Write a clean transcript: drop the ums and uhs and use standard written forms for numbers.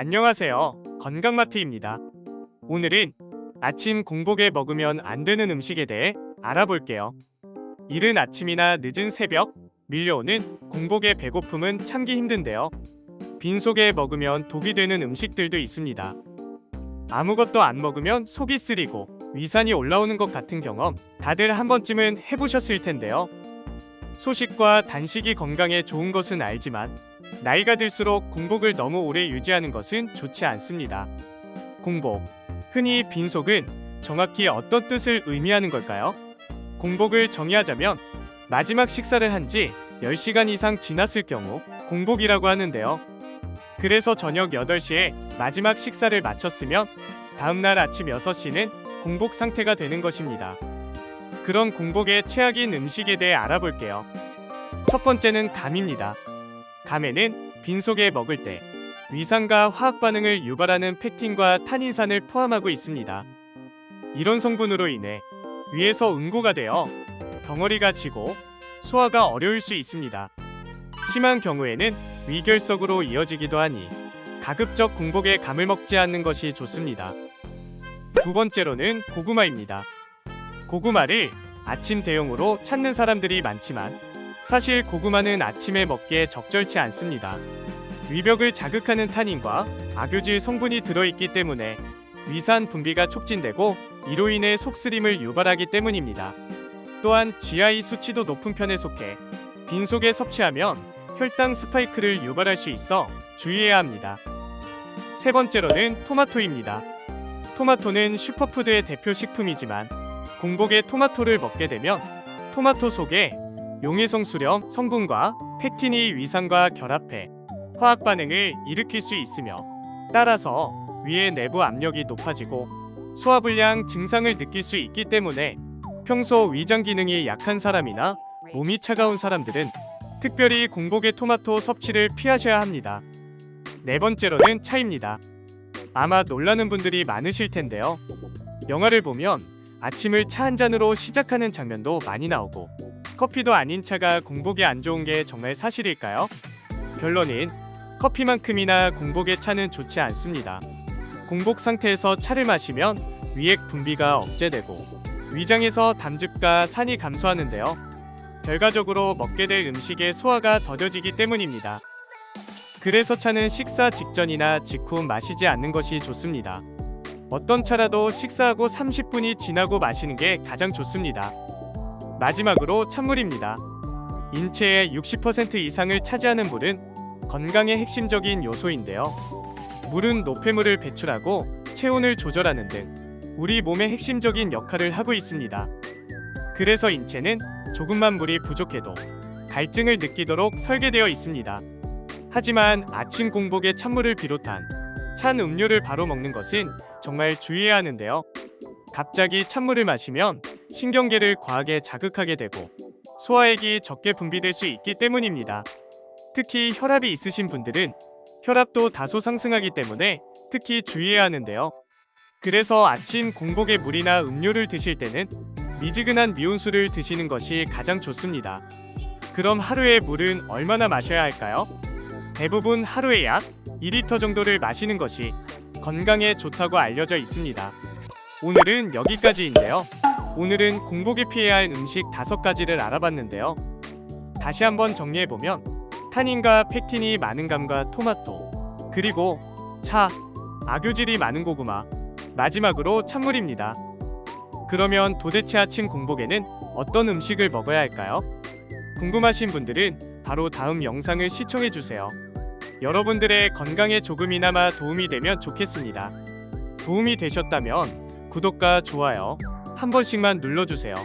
안녕하세요. 건강마트입니다. 오늘은 아침 공복에 먹으면 안 되는 음식에 대해 알아볼게요. 이른 아침이나 늦은 새벽, 밀려오는 공복의 배고픔은 참기 힘든데요. 빈속에 먹으면 독이 되는 음식들도 있습니다. 아무것도 안 먹으면 속이 쓰리고 위산이 올라오는 것 같은 경험 다들 한 번쯤은 해보셨을 텐데요. 소식과 단식이 건강에 좋은 것은 알지만 나이가 들수록 공복을 너무 오래 유지하는 것은 좋지 않습니다. 공복, 흔히 빈속은 정확히 어떤 뜻을 의미하는 걸까요? 공복을 정의하자면 마지막 식사를 한 지 10시간 이상 지났을 경우 공복이라고 하는데요. 그래서 저녁 8시에 마지막 식사를 마쳤으면 다음날 아침 6시는 공복 상태가 되는 것입니다. 그런 공복의 최악인 음식에 대해 알아볼게요. 첫 번째는 감입니다. 감에는 빈속에 먹을 때 위산과 화학 반응을 유발하는 펙틴과 탄닌산을 포함하고 있습니다. 이런 성분으로 인해 위에서 응고가 되어 덩어리가 지고 소화가 어려울 수 있습니다. 심한 경우에는 위결석으로 이어지기도 하니 가급적 공복에 감을 먹지 않는 것이 좋습니다. 두 번째로는 고구마입니다. 고구마를 아침 대용으로 찾는 사람들이 많지만 사실 고구마는 아침에 먹기에 적절치 않습니다. 위벽을 자극하는 탄닌과 악유질 성분이 들어있기 때문에 위산 분비가 촉진되고 이로 인해 속쓰림을 유발하기 때문입니다. 또한 GI 수치도 높은 편에 속해 빈속에 섭취하면 혈당 스파이크를 유발할 수 있어 주의해야 합니다. 세 번째로는 토마토입니다. 토마토는 슈퍼푸드의 대표 식품이지만 공복에 토마토를 먹게 되면 토마토 속에 용해성 수렴 성분과 펙틴이 위산과 결합해 화학 반응을 일으킬 수 있으며 따라서 위의 내부 압력이 높아지고 소화불량 증상을 느낄 수 있기 때문에 평소 위장 기능이 약한 사람이나 몸이 차가운 사람들은 특별히 공복에 토마토 섭취를 피하셔야 합니다. 네 번째로는 차입니다. 아마 놀라는 분들이 많으실 텐데요. 영화를 보면 아침을 차 한 잔으로 시작하는 장면도 많이 나오고 커피도 아닌 차가 공복에 안 좋은 게 정말 사실일까요? 결론은 커피만큼이나 공복에 차는 좋지 않습니다. 공복 상태에서 차를 마시면 위액 분비가 억제되고 위장에서 담즙과 산이 감소하는데요. 결과적으로 먹게 될 음식의 소화가 더뎌지기 때문입니다. 그래서 차는 식사 직전이나 직후 마시지 않는 것이 좋습니다. 어떤 차라도 식사하고 30분이 지나고 마시는 게 가장 좋습니다. 마지막으로 찬물입니다. 인체의 60% 이상을 차지하는 물은 건강의 핵심적인 요소인데요. 물은 노폐물을 배출하고 체온을 조절하는 등 우리 몸의 핵심적인 역할을 하고 있습니다. 그래서 인체는 조금만 물이 부족해도 갈증을 느끼도록 설계되어 있습니다. 하지만 아침 공복에 찬물을 비롯한 찬 음료를 바로 먹는 것은 정말 주의해야 하는데요. 갑자기 찬물을 마시면 신경계를 과하게 자극하게 되고 소화액이 적게 분비될 수 있기 때문입니다. 특히 혈압이 있으신 분들은 혈압도 다소 상승하기 때문에 특히 주의해야 하는데요. 그래서 아침 공복에 물이나 음료를 드실 때는 미지근한 미온수를 드시는 것이 가장 좋습니다. 그럼 하루에 물은 얼마나 마셔야 할까요? 대부분 하루에 약 2리터 정도를 마시는 것이 건강에 좋다고 알려져 있습니다. 오늘은 여기까지인데요. 오늘은 공복에 피해야 할 음식 5가지를 알아봤는데요. 다시 한번 정리해보면 탄닌과 펙틴이 많은 감과 토마토, 그리고 차, 악유질이 많은 고구마, 마지막으로 찬물입니다. 그러면 도대체 아침 공복에는 어떤 음식을 먹어야 할까요? 궁금하신 분들은 바로 다음 영상을 시청해주세요. 여러분들의 건강에 조금이나마 도움이 되면 좋겠습니다. 도움이 되셨다면 구독과 좋아요 한 번씩만 눌러주세요.